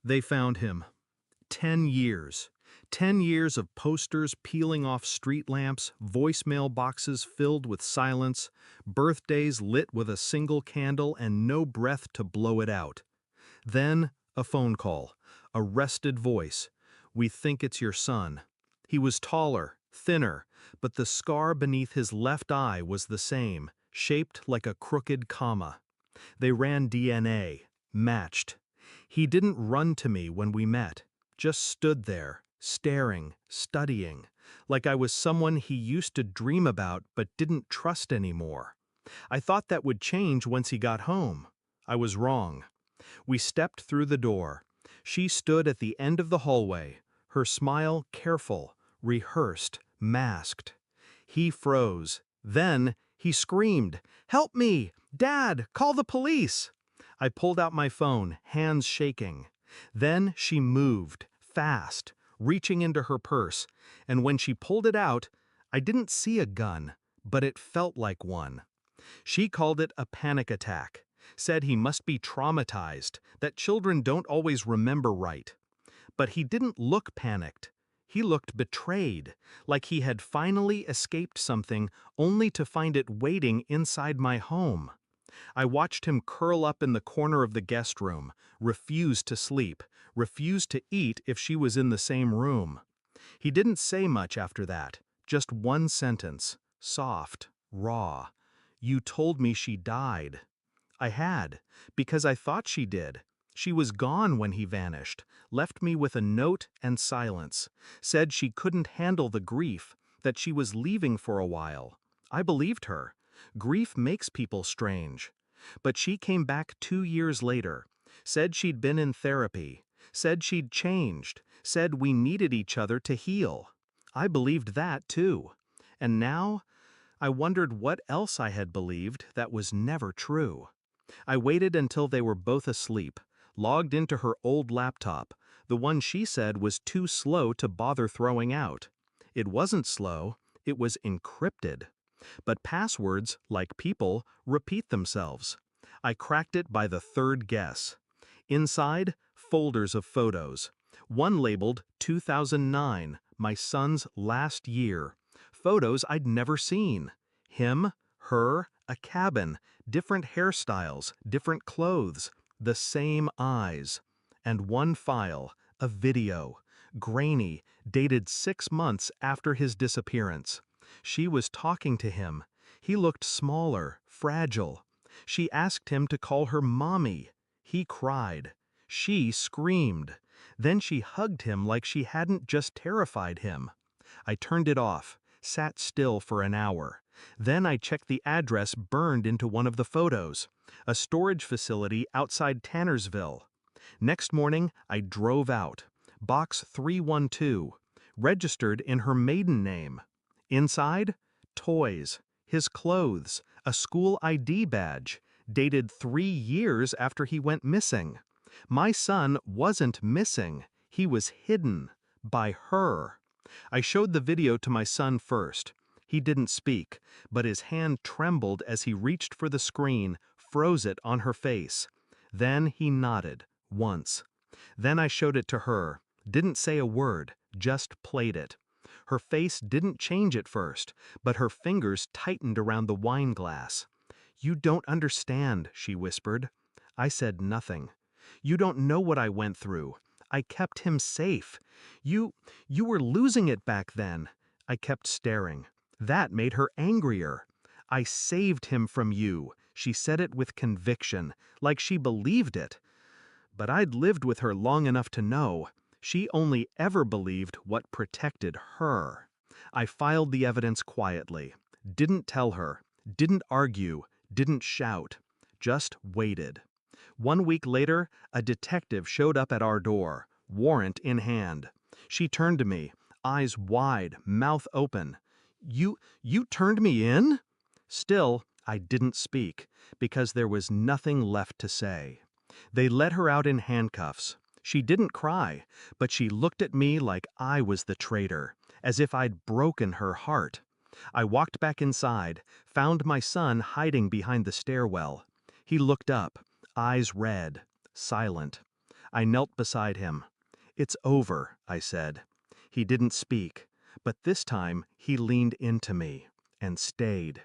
They found him. 10 years. 10 years of posters peeling off street lamps, voicemail boxes filled with silence, birthdays lit with a single candle and no breath to blow it out. Then, a phone call. A rested voice. "We think it's your son." He was taller, thinner, but the scar beneath his left eye was the same, shaped like a crooked comma. They ran DNA. Matched. He didn't run to me when we met, just stood there, staring, studying, like I was someone he used to dream about but didn't trust anymore. I thought that would change once he got home. I was wrong. We stepped through the door. She stood at the end of the hallway, her smile careful, rehearsed, masked. He froze. Then he screamed, "Help me! Dad, call the police!" I pulled out my phone, hands shaking. Then she moved, fast, reaching into her purse, and when she pulled it out, I didn't see a gun, but it felt like one. She called it a panic attack, said he must be traumatized, that children don't always remember right. But he didn't look panicked. He looked betrayed, like he had finally escaped something only to find it waiting inside my home. I watched him curl up in the corner of the guest room, refuse to sleep, refuse to eat if she was in the same room. He didn't say much after that, just one sentence, soft, raw. "You told me she died." I had, because I thought she did. She was gone when he vanished, left me with a note and silence, said she couldn't handle the grief, that she was leaving for a while. I believed her. Grief makes people strange. But she came back 2 years later, said she'd been in therapy, said she'd changed, said we needed each other to heal. I believed that too. And now, I wondered what else I had believed that was never true. I waited until they were both asleep, logged into her old laptop, the one she said was too slow to bother throwing out. It wasn't slow, it was encrypted. But passwords, like people, repeat themselves. I cracked it by the third guess. Inside, folders of photos. One labeled 2009, my son's last year. Photos I'd never seen. Him, her, a cabin, different hairstyles, different clothes, the same eyes. And one file, a video, grainy, dated 6 months after his disappearance. She was talking to him. He looked smaller, fragile. She asked him to call her mommy. He cried. She screamed. Then she hugged him like she hadn't just terrified him. I turned it off, sat still for an hour. Then I checked the address burned into one of the photos, a storage facility outside Tannersville. Next morning, I drove out. Box 312, registered in her maiden name. Inside, toys, his clothes, a school ID badge, dated 3 years after he went missing. My son wasn't missing, he was hidden by her. I showed the video to my son first. He didn't speak, but his hand trembled as he reached for the screen, froze it on her face. Then he nodded, once. Then I showed it to her, didn't say a word, just played it. Her face didn't change at first, but her fingers tightened around the wine glass. "You don't understand," she whispered. I said nothing. "You don't know what I went through. I kept him safe. You were losing it back then." I kept staring. That made her angrier. "I saved him from you." She said it with conviction, like she believed it. But I'd lived with her long enough to know. She only ever believed what protected her. I filed the evidence quietly. Didn't tell her. Didn't argue. Didn't shout. Just waited. 1 week later, a detective showed up at our door, warrant in hand. She turned to me, eyes wide, mouth open. You turned me in?" Still, I didn't speak, because there was nothing left to say. They let her out in handcuffs. She didn't cry, but she looked at me like I was the traitor, as if I'd broken her heart. I walked back inside, found my son hiding behind the stairwell. He looked up, eyes red, silent. I knelt beside him. "It's over," I said. He didn't speak, but this time he leaned into me and stayed.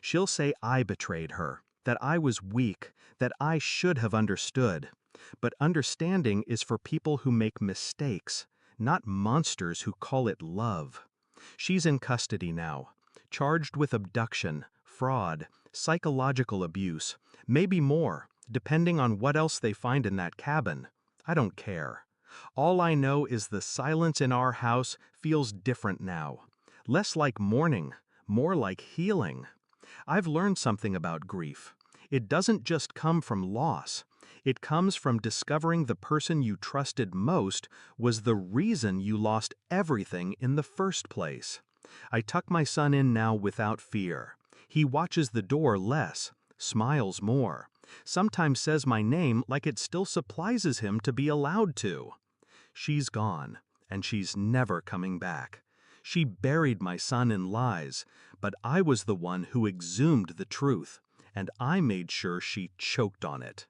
She'll say I betrayed her, that I was weak, that I should have understood. But understanding is for people who make mistakes, not monsters who call it love. She's in custody now, charged with abduction, fraud, psychological abuse, maybe more, depending on what else they find in that cabin. I don't care. All I know is the silence in our house feels different now. Less like mourning, more like healing. I've learned something about grief. It doesn't just come from loss. It comes from discovering the person you trusted most was the reason you lost everything in the first place. I tuck my son in now without fear. He watches the door less, smiles more, sometimes says my name like it still surprises him to be allowed to. She's gone, and she's never coming back. She buried my son in lies, but I was the one who exhumed the truth, and I made sure she choked on it.